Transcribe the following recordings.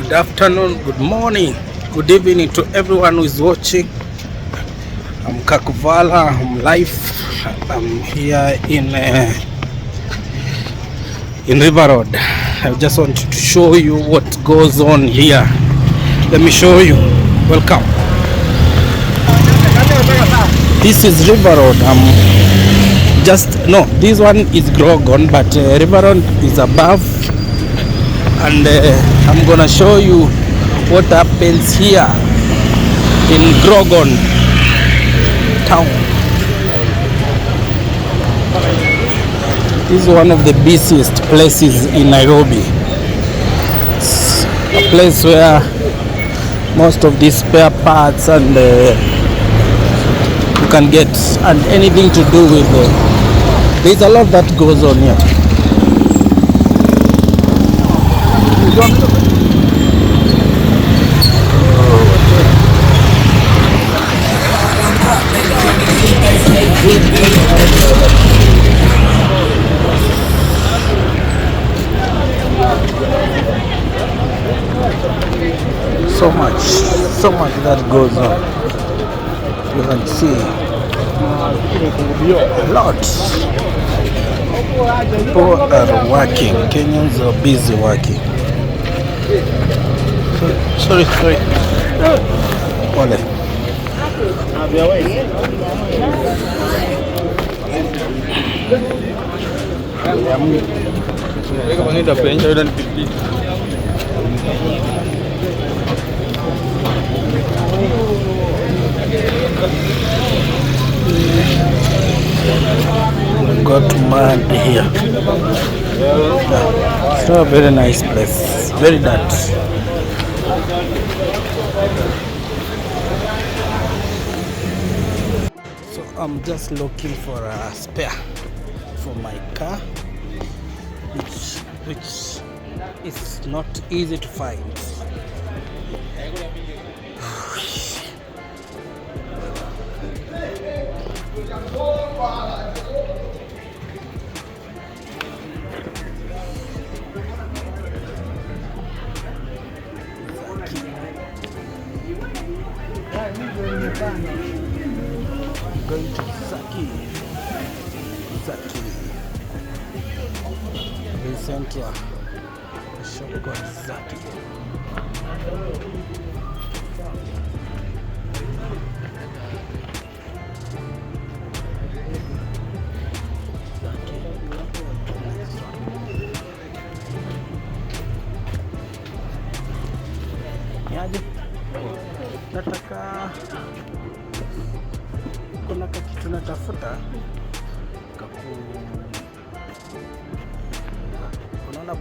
Good afternoon, good morning, good evening to everyone who is watching. I'm Kakuvala, I'm live. I'm here in River Road. I just want to show you what goes on here. Let me show you. Welcome. This is River Road. This one is Grogon, but River Road is above. And I'm gonna show you what happens here in Grogon town. This is one of the busiest places in Nairobi. It's a place where most of these spare parts and you can get, and anything to do with there's a lot that goes on here. So much that goes on. You can see a lot. People are working. Kenyans are busy working. Sorry. Pole. Got mud here. It's not a very nice place. Very dirty. So I'm just looking for a spare for my car, which is not easy to find. Going to Zaki. The center. The shop called Zaki. Nataka kuna kitu natafuta unaona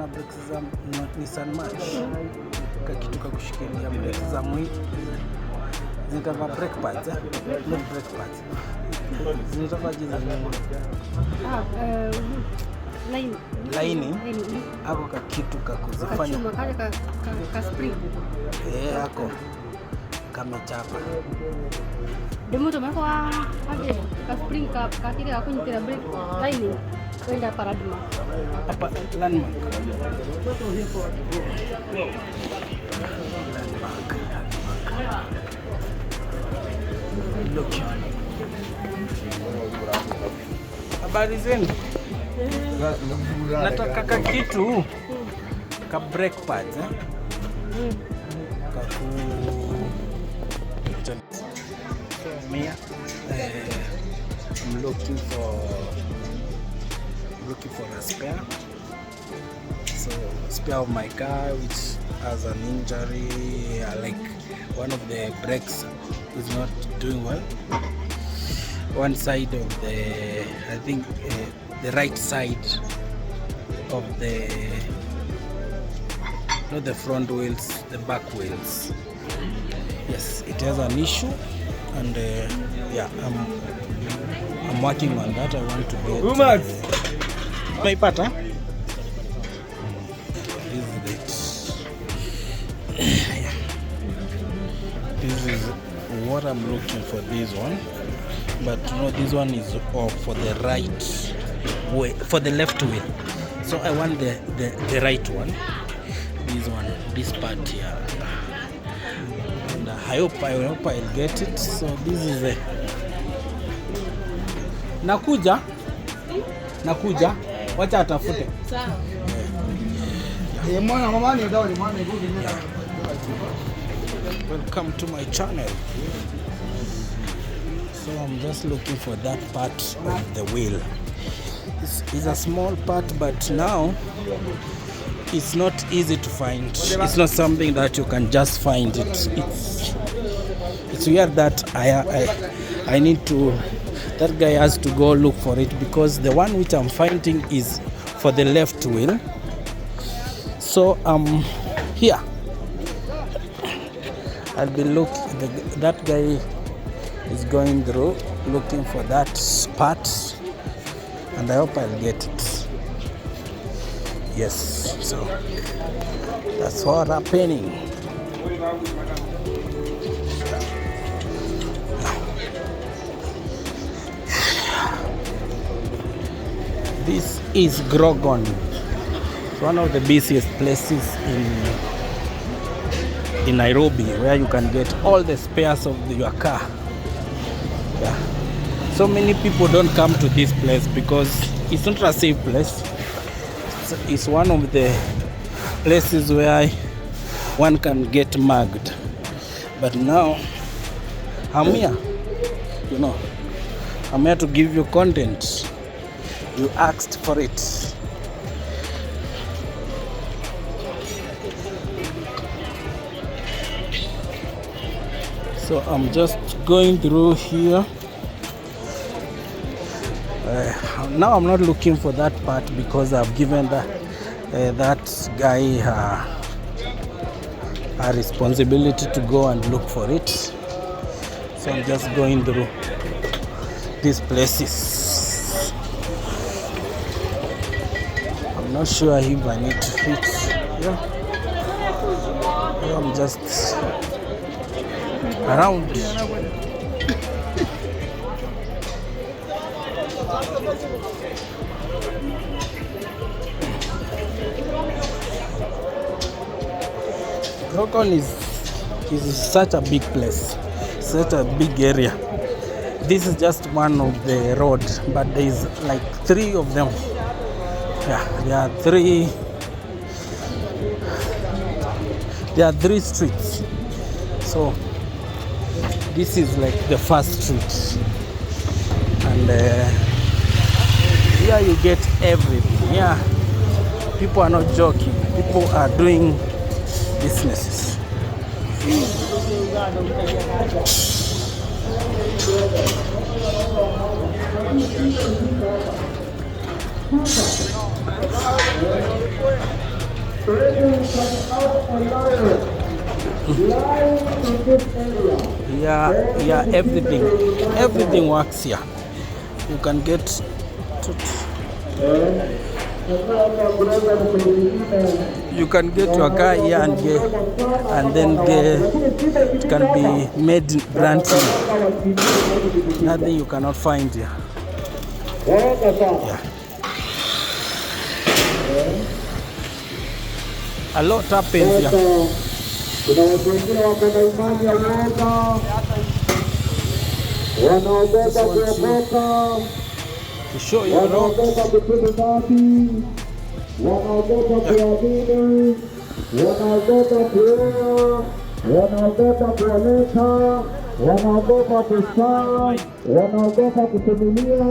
brakes za Nissan March, kitu kakushikilia brakes za zinataka brake pads, not brake pads, zinataka laini ako kitu kakuzifanya spring ako kamechapa demo tumekuwa aje ka spring ka kile akunyitira brake line kwenda paradigma hapa landmark. Look, habari zenu. Nataka ka kitu ka brake pads I'm looking for a spare. So spare of my car which has an injury, like one of the brakes is not doing well. One side of the, I think the right side of the, not the front wheels, the back wheels. Yes, it has an issue, and yeah, I'm working on that. I want to get my pata. This is what I'm looking for. This one, but no, this one is off for the right way, for the left wheel. So I want the right one. This one, this part here. And I hope I'll get it. So this is a Nakuja, wacha atafute. Welcome to my channel. So I'm just looking for that part of the wheel. It's a small part, but now it's not easy to find. It's not something that you can just find it. It's weird that I need to. That guy has to go look for it, because the one which I'm finding is for the left wheel. So here I'll be that guy is going through looking for that part, and I hope I'll get it. Yes, so that's what's happening. This is Grogon. It's one of the busiest places in Nairobi, where you can get all the spares of your car. Yeah. So many people don't come to this place because it's not a safe place. It's one of the places where one can get mugged. But now I'm here, I'm here to give you content. You asked for it. So I'm just going through here. Now I'm not looking for that part because I've given that guy a responsibility to go and look for it. So I'm just going through these places. I'm not sure if I need to hit. Yeah. I'm just around. Grogon is such a big place, such a big area. This is just one of the roads, but there is like 3 of them. Yeah, there are three streets. So this is like the first street, and here you get everything. Yeah, people are not joking. People are doing businesses. Yeah, everything works here. You can get your car here and then it can be made brand new. Nothing you cannot find here. Yeah. A lot happens here. To show you around. Wanaogopa kuoleka, wanaogopa kusaa, wanaogopa kutumilia,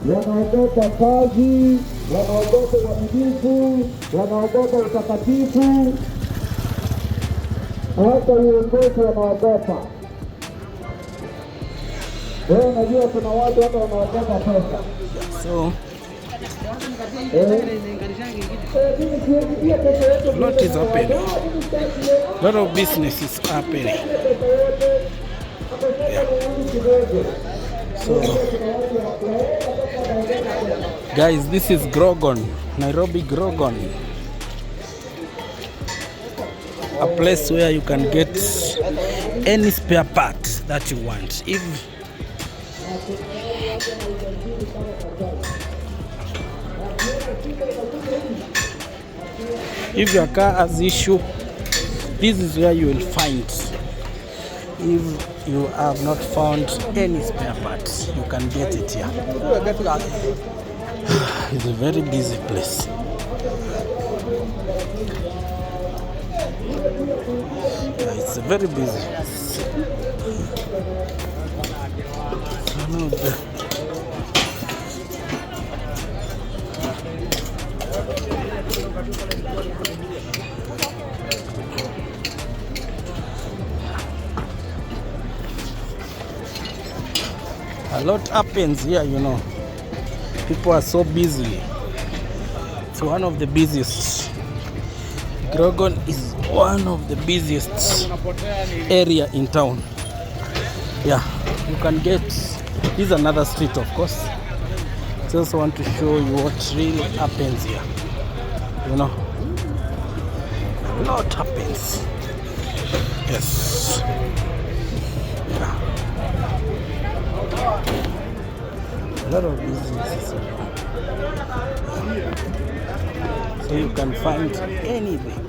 wanaogopa kazi, wanaogopa uaminifu, wanaogopa utakatifu, hata uongozi wanaogopa. Wewe unajua kuna watu hata wanaogopa pesa. So lot is happening. Lot of business is happening. Yeah. So guys, this is Grogon, Nairobi Grogon. A place where you can get any spare part that you want. If If your car has issue, this is where you will find. If you have not found any spare parts, you can get it here. It's a very busy place. Yeah, it's very busy. A lot happens here, you know. People are so busy. It's one of the busiest. Grogon is one of the busiest area in town. Yeah, you can get. This is another street, of course. Just want to show you what really happens here. You know, a lot happens. Yes. Yeah. A lot of businesses. So you can find anything.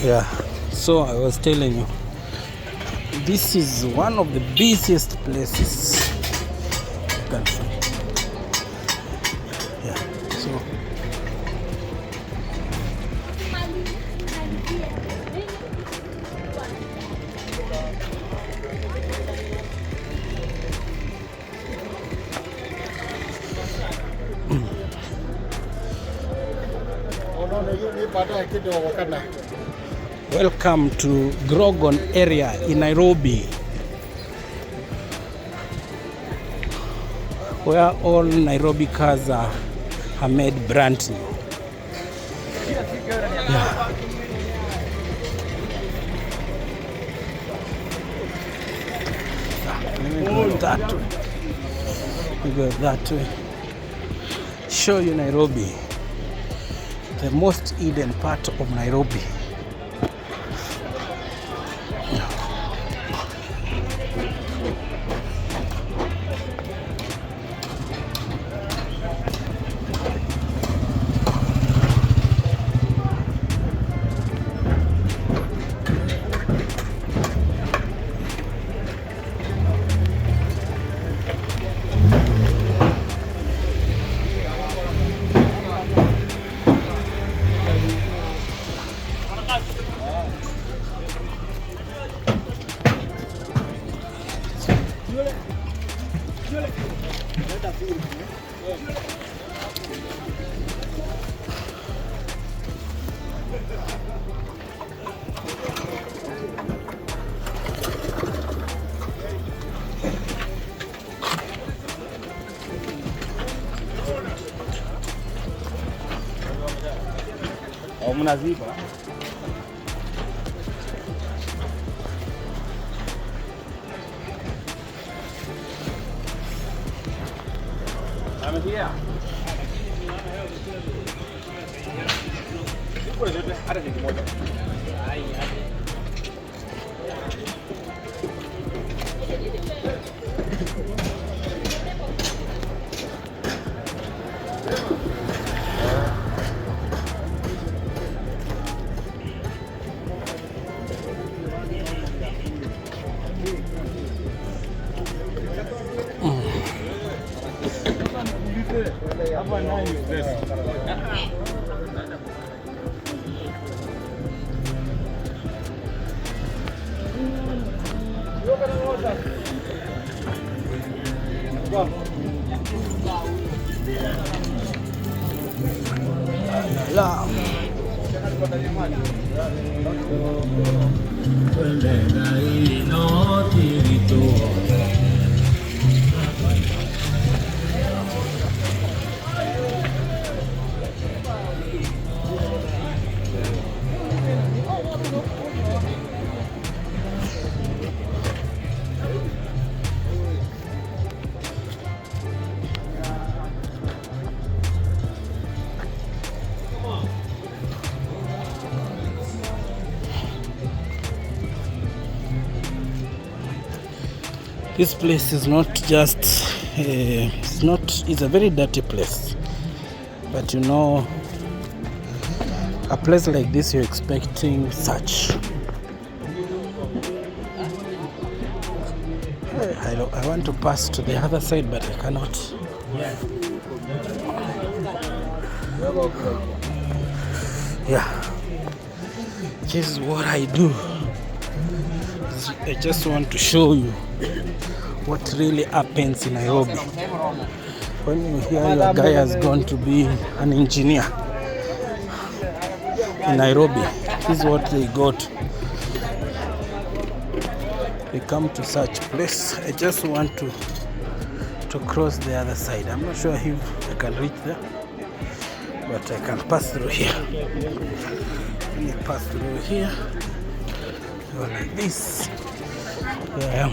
Yeah, so I was telling you, this is one of the busiest places you can find. Yeah, so welcome to Grogon area in Nairobi, where all Nairobi cars are made brand new. Yeah. Let me go that way. We go that way. Show you Nairobi, the most hidden part of Nairobi. Mnaziba. Amedia. Ada kitu moja. La This place is not just it's a very dirty place, but you know, a place like this you're expecting such. I want to pass to the other side, but I cannot. Yeah, this is what I do. I just want to show you what really happens in Nairobi. When you hear your guy has gone to be an engineer in Nairobi, this is what they got. They come to such place. I just want to cross the other side. I'm not sure if I can reach there, but I can pass through here. Let me pass through here. Go like this. Here I am.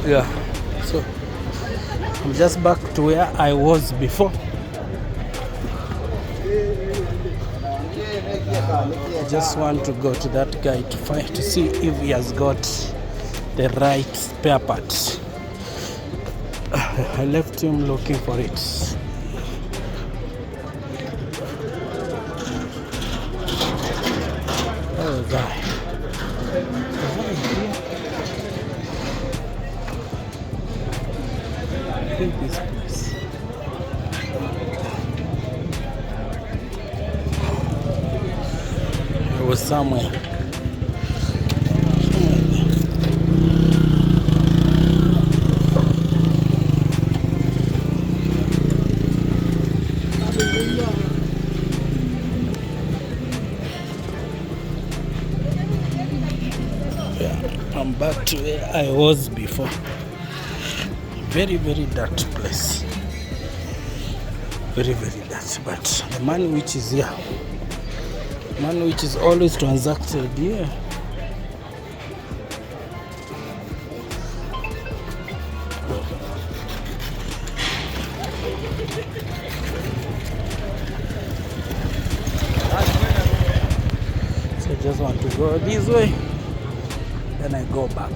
Yeah, so I'm just back to where I was before. I just want to go to that guy to see if he has got the right spare parts. I left him looking for it. Oh, guy. I think this place. It was somewhere. I'm back to where I was before. Very, very dirty place. Very, very dirty. But the money which is here, money which is always transacted here. So I just want to go this way. Then I go back.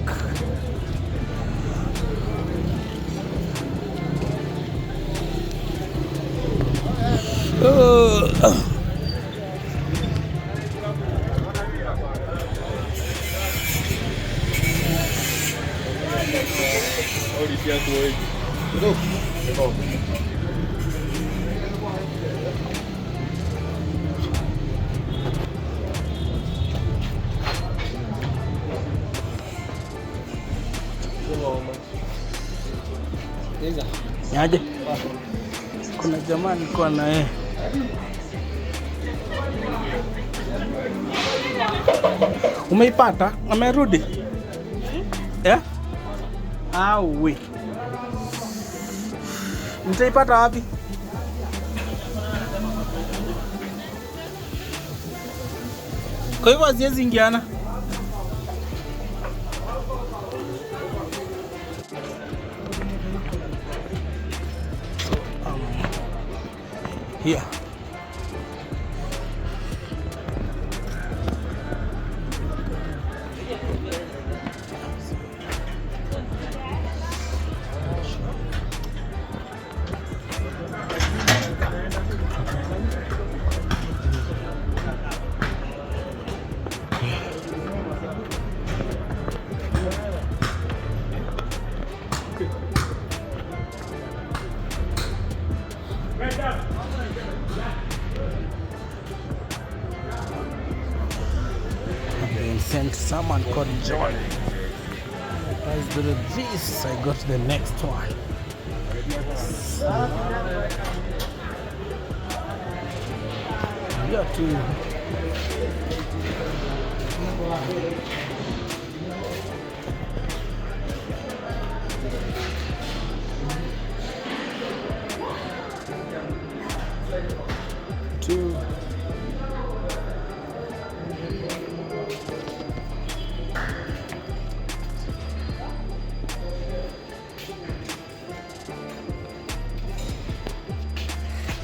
Aje, kuna jamaa nilikuwa na yeye. Umeipata? Amerudi? Eh? Awe. Mtaipata wapi? Kwa hivyo haziwezi ingiana. Here. someone called John. As with this, I got the next one. Yeah, too. Two.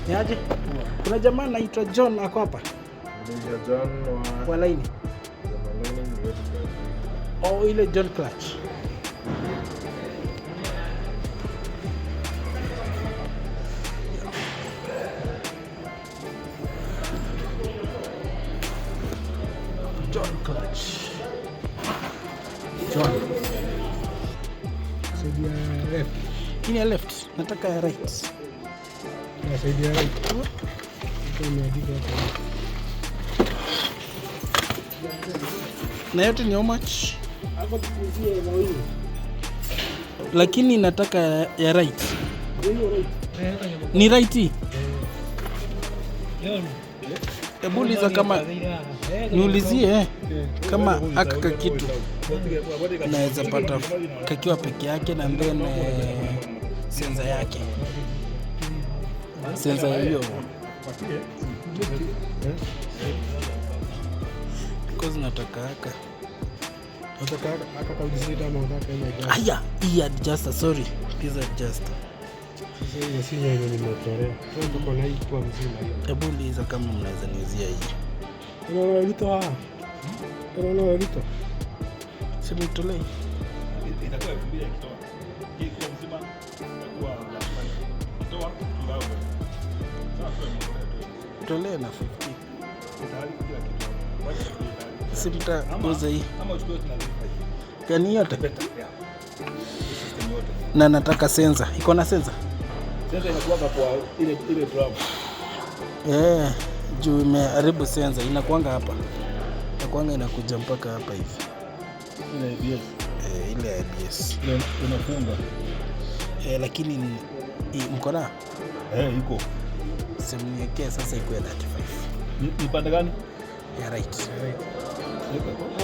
Niaje? Kuna jamaa anaitwa John ako hapa. John Kwa laini. Oh, ile John Clutch. John Clutch. John. Saidia left. Hii ni ya left. Nataka ya right. Saidia right. Imeandika hapo. Na yote ni how much? Lakini nataka ya right. Ni right hii? Hebu uliza kama niulizie kama aka kitu naweza pata kakiwa peke yake na then senza yake. Senza hiyo. Because nataka aka. Nataka akaudizita ama unataka ile. Aya, hii adjuster, sorry. This adjuster. Sasa hiyo si yenye nimetorea. Sasa tuko na hii kwa mzima hiyo. Hebu uliza kama mnaweza niuzia hii. Unaona lito hapa. Unaona lito. Si nitolee. Itakuwa vibia ikitoa. Hii kwa mzima itakuwa kutoa tulao. Tolee na 50. Tayari kila kitu. Si mtauza hii. Kama uchukue tunalipa. Gani yote? System yote. Na nataka senza. Iko na senza? Sasa inakuwa kwa ile drum. Juu imeharibu senza. Inakuanga hapa. Inakuanga inakuja mpaka hapa hivi. Ile ABS. Ile ABS. Ile unafunga. Lakini mko na? Iko. Simniwekee sasa iko ya 35. Ni pande gani? Ya right.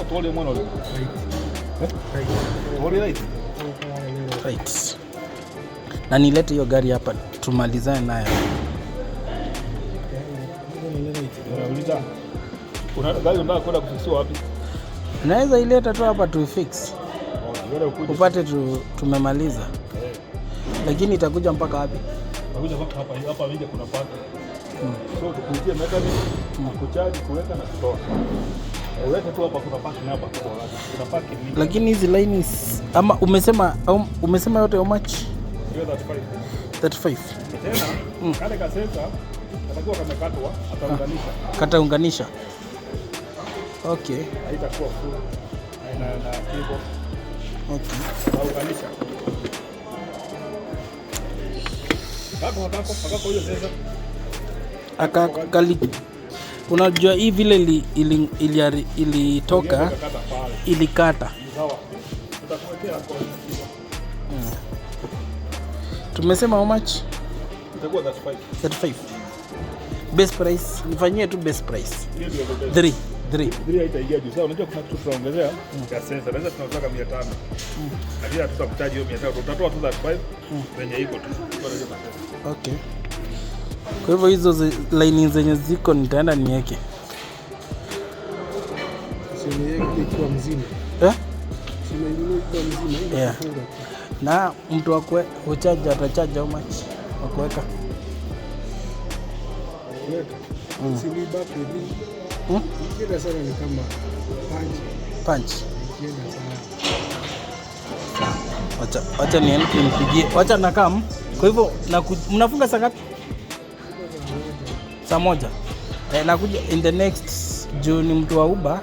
Tuole mwana ule. Tuole right. Right. Na nilete hiyo gari hapa tumalizane nayo. Unauliza. Una gari unataka kwenda kufixiwa wapi? Naweza ileta tu hapa tu fix. Upate tumemaliza. Lakini itakuja mpaka wapi? Itakuja hapa nje kuna park. So tukuitie mechanic, kuchaji, kuweka na kutoa. Ulete tu hapa kuna parking hapa kwa haraka. Kuna parking mingi. Lakini hizi lines ama umesema yote how much? Hiyo 35. Tena kale ka sensor atakuwa kamekatwa, ataunganisha. Kataunganisha. Okay. Haitakuwa full. Na cable. Okay. Ataunganisha. Kako hiyo sensor. Akakali. Unajua hii vile ilitoka ilikata. Sawa. Tutakuwekea kwa. Tumesema how much? Itakuwa 35. Best price. Nifanyie tu best price. 3. Haitaingia juu. Sasa unajua kuna kitu tunaongezea ya sensor. Naweza tunataka 500. Lakini hatutakutaji hiyo 500. Tutatoa tu 35 venye iko tu. Okay. Kwa hivyo hizo line zenye ziko nitaenda niweke. Siniweke ikiwa mzima. Siniweke mzima. Yeah. Na mtu wakwe uchaji atachaji how much? Wakuweka. Sini baki hivi. Ikienda sana ni kama punch. Ikienda sana. Wacha nipigie. Wacha nakam. Kwa hivyo mnafunga saa ngapi? Saa moja. Nakuja in the next juu ni mtu wa Uber,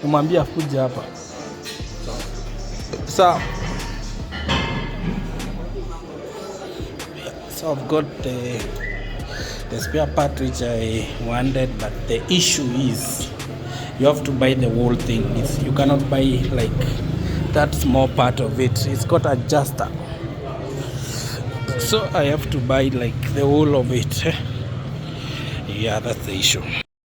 nimwambie akuje hapa. So I've got the spare part which I wanted, but the issue is you have to buy the whole thing. You cannot buy like that small part of it. It's got adjuster, so I have to buy like the whole of it. Yeah, that's the issue.